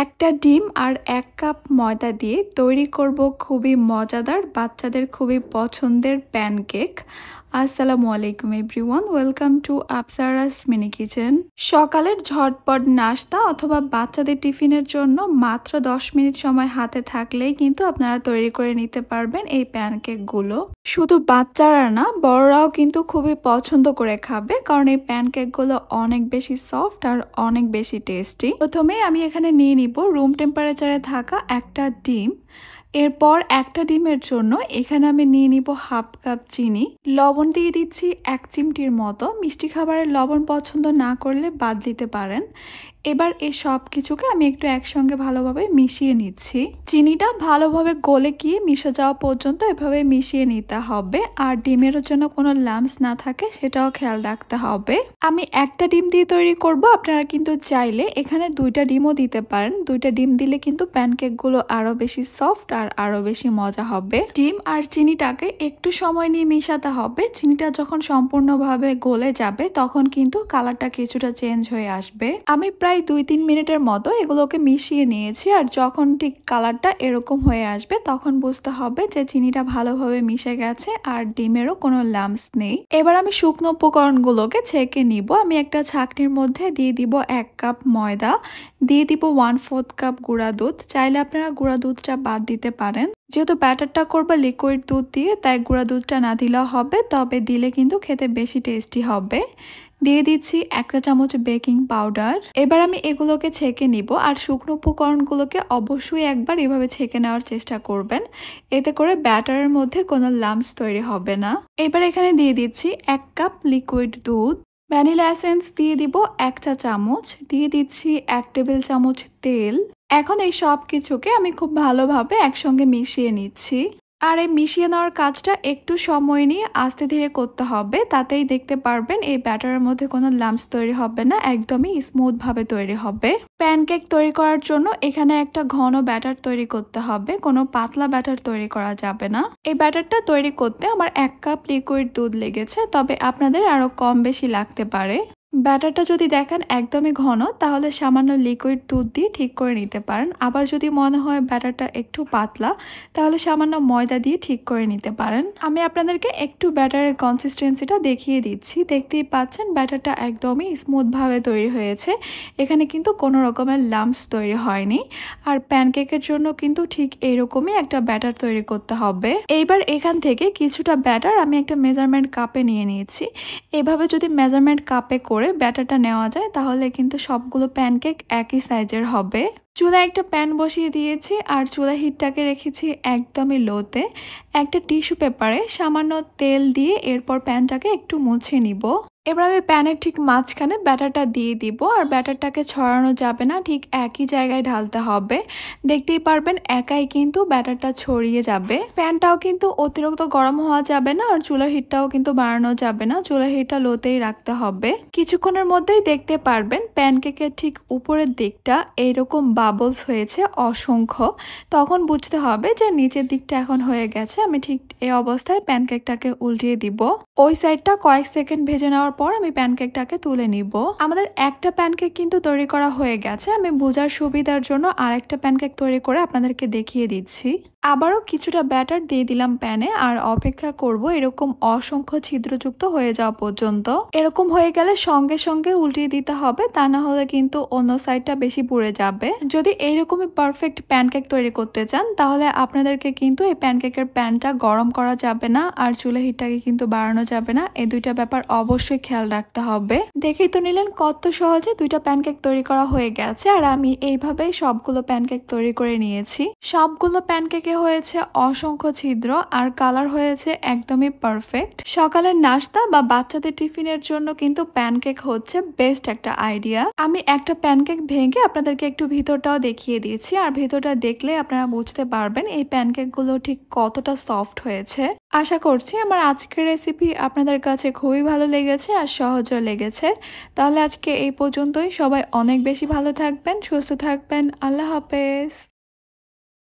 একটা ডিম আর ১ কাপ ময়দা দিয়ে তৈরি করব খুবই মজাদার বাচ্চাদের খুবই পছন্দের প্যানকেক। আসসালামু আলাইকুম everyone, welcome to Afsara's mini kitchen. সকালের ঝটপট নাস্তা অথবা বাচ্চাদের টিফিনের জন্য মাত্র 10 মিনিট সময় হাতে থাকলেই কিন্তু আপনারা তৈরি করে নিতে পারবেন এই প্যানকেকগুলো। শুধু বাচ্চারা না, বড়রাও কিন্তু খুবই পছন্দ করে খাবে, কারণ এই প্যানকেকগুলো অনেক বেশি সফট আর অনেক বেশি টেস্টি। প্রথমে আমি এখানে নিয়ে নিব রুম টেম্পারেচারে থাকা একটা ডিম। এরপর একটা ডিমের জন্য এখানে আমি নিয়ে নিব হাফ কাপ চিনি, লবণ দিয়ে দিচ্ছি 1 চিমটির মতো। মিষ্টি খাবারের লবণ পছন্দ না করলে বাদ দিতে পারেন। এবার এই সব কিছুকে আমি একটু একসঙ্গে ভালোভাবে মিশিয়ে নিচ্ছি। চিনিটা ভালোভাবে গলে গিয়ে মিশে যাওয়া পর্যন্ত এভাবে মিশিয়ে নিতে হবে, আর ডিমেরও যেন কোনো লাম্পস না থাকে সেটাও খেয়াল রাখতে হবে। আমি একটা ডিম দিয়ে তৈরি করব, আপনারা কিন্তু চাইলে এখানে 2টা ডিমও দিতে পারেন। 2টা ডিম দিলে কিন্তু প্যানকেকগুলো আরো বেশি সফট আর আরো বেশি মজা হবে। ডিম আর চিনিটাকে একটু সময় নিয়ে মিশাতে হবে। চিনিটা যখন সম্পূর্ণভাবে গলে যাবে তখন কিন্তু কালারটা কিছুটা চেঞ্জ হয়ে আসবে। আমি প্রায় 2-3 মিনিটের মতো এগুলোকে মিশিয়ে নিয়েছি, আর যখন ঠিক কালারটা এরকম হয়ে আসবে তখন বুঝতে হবে যে চিনিটা ভালোভাবে মিশে গেছে আর ডিমেরও কোনো লাম্পস নেই। এবার আমি শুকনো উপকরণগুলোকে ছেঁকে নিব। আমি একটা ছাঁকনির মধ্যে দিয়ে দিব 1 কাপ ময়দা, দিয়ে দিব 1/4 কাপ গুঁড়া দুধ। চাইলে আপনারা গুঁড়া দুধটা বাদ দিতে পারেন। যেহেতু ব্যাটারটা করবো লিকুইড দুধ দিয়ে, তাই গুঁড়া দুধটা না দিলেও হবে, তবে দিলে কিন্তু খেতে বেশি টেস্টি হবে। দিয়ে দিচ্ছি 1 চা চামচ বেকিং পাউডার। এবার আমি এগুলোকে ছেঁকে নিব, আর শুকনো উপকরণগুলোকে অবশ্যই একবার এভাবে ছেঁকে নেওয়ার চেষ্টা করবেন, এতে করে ব্যাটারের মধ্যে কোনো লাম্পস তৈরি হবে না। এবার এখানে দিয়ে দিচ্ছি 1 কাপ লিকুইড দুধ, ভ্যানিলা এসেন্স দিয়ে দিব 1 চা চামচ, দিয়ে দিচ্ছি 1 টেবিল চামচ তেল। এখন এই সব কিছুকে আমি খুব ভালোভাবে একসঙ্গে মিশিয়ে নিচ্ছি। আর এই মিশিয়ে নেওয়ার কাজটা একটু সময় নিয়ে আস্তে ধীরে করতে হবে, তাতেই দেখতে পারবেন এই ব্যাটারের মধ্যে কোনো লাম্পস তৈরি হবে না, একদমই স্মুথ ভাবে তৈরি হবে। প্যানকেক তৈরি করার জন্য এখানে একটা ঘন ব্যাটার তৈরি করতে হবে, কোনো পাতলা ব্যাটার তৈরি করা যাবে না। এই ব্যাটারটা তৈরি করতে আমার 1 কাপ লিকুইড দুধ লেগেছে, তবে আপনাদের আরো কম বেশি লাগতে পারে। ব্যাটারটা যদি দেখেন একদমই ঘন, তাহলে সামান্য লিকুইড দুধ দিয়ে ঠিক করে নিতে পারেন। আবার যদি মনে হয় ব্যাটারটা একটু পাতলা, তাহলে সামান্য ময়দা দিয়ে ঠিক করে নিতে পারেন। আমি আপনাদেরকে একটু ব্যাটারের কনসিস্টেন্সিটা দেখিয়ে দিচ্ছি। দেখতেই পাচ্ছেন ব্যাটারটা একদমই স্মুথভাবে তৈরি হয়েছে, এখানে কিন্তু কোনো রকমের লাম্পস তৈরি হয়নি। আর প্যানকেকের জন্য কিন্তু ঠিক এইরকমই একটা ব্যাটার তৈরি করতে হবে। এইবার এখান থেকে কিছুটা ব্যাটার আমি একটা মেজারমেন্ট কাপে নিয়ে নিয়েছি। এভাবে যদি মেজারমেন্ট কাপে করে ব্যাটারটা নেওয়া যায় তাহলে কিন্তু সবগুলো প্যানকেক একই সাইজের হবে। চুলায় একটা প্যান বসিয়ে দিয়েছি, আর চুলা হিটটাকে রেখেছি একদমই লোতে। একটা টিস্যু পেপারে সামান্য তেল দিয়ে এরপর প্যানটাকে একটু মুছে নিব। এবার আমি প্যানের ঠিক মাঝখানে ব্যাটারটা দিয়ে দিব, আর ব্যাটারটাকে ছড়ানো যাবে না, ঠিক একই জায়গায় ঢালতে হবে। দেখতেই পারবেন একাই কিন্তু ব্যাটারটা ছড়িয়ে যাবে। প্যানটাও কিন্তু অতিরিক্ত গরম হওয়া যাবে না, আর চুলার হিটটাও কিন্তু বাড়ানো যাবে না, চুলার হিটটা লোতেই রাখতে হবে। কিছুক্ষণের মধ্যেই দেখতে পারবেন প্যানকেকের ঠিক উপরের দিকটা এইরকম বাবলস হয়েছে অসংখ্য। তখন বুঝতে হবে যে নিচের দিকটা এখন হয়ে গেছে। আমি ঠিক এই অবস্থায় প্যানকেকটাকে উল্টিয়ে দিব। ওই সাইডটা কয়েক সেকেন্ড ভেজে নেওয়ার পর আমি প্যানকেকটাকে তুলে নিব। আমাদের একটা প্যানকেক কিন্তু তৈরি করা হয়ে গেছে। আমি বোঝার সুবিধার জন্য আরেকটা প্যানকেক তৈরি করে আপনাদেরকে দেখিয়ে দিচ্ছি। আবারও কিছুটা ব্যাটার দিয়ে দিলাম প্যানে, আর অপেক্ষা করব এরকম অসংখ্য ছিদ্রযুক্ত হয়ে যাওয়া পর্যন্ত। এরকম হয়ে গেলে সঙ্গে সঙ্গে উল্টিয়ে দিতে হবে, তা না হলে কিন্তু অন্য সাইডটা বেশি পুড়ে যাবে। যদি এইরকমই পারফেক্ট প্যানকেক তৈরি করতে চান তাহলে আপনাদেরকে কিন্তু এই প্যানকেকের প্যানটা গরম করা যাবে না, আর চুলা হিটটাকে কিন্তু বাড়ানো যাবে না। এই দুইটা ব্যাপার অবশ্যই খেয়াল রাখতে হবে। দেখেই তো নিলেন কত সহজে 2টা প্যানকেক তৈরি করা হয়ে গেছে, আর আমি এইভাবেই সবগুলো প্যানকেক তৈরি করে নিয়েছি। সবগুলো প্যানকেকে হয়েছে অসংখ্য ছিদ্র, আর কালার হয়েছে একদমই পারফেক্ট। সকালের নাস্তা বা বাচ্চাদের টিফিনের জন্য কিন্তু প্যানকেক হচ্ছে বেস্ট একটা আইডিয়া। আমি একটা প্যানকেক ভেঙে আপনাদেরকে একটু ভিতরটাও দেখিয়ে দিয়েছি, আর ভিতরটা দেখলে আপনারা বুঝতে পারবেন এই প্যানকেকগুলো ঠিক কতটা সফট হয়েছে। আশা করছি আমার আজকের রেসিপি আপনাদের কাছে খুবই ভালো লেগেছে আর সহজও লেগেছে। তাহলে আজকে এই পর্যন্তই। সবাই অনেক বেশি ভালো থাকবেন, সুস্থ থাকবেন। আল্লাহ হাফেজ।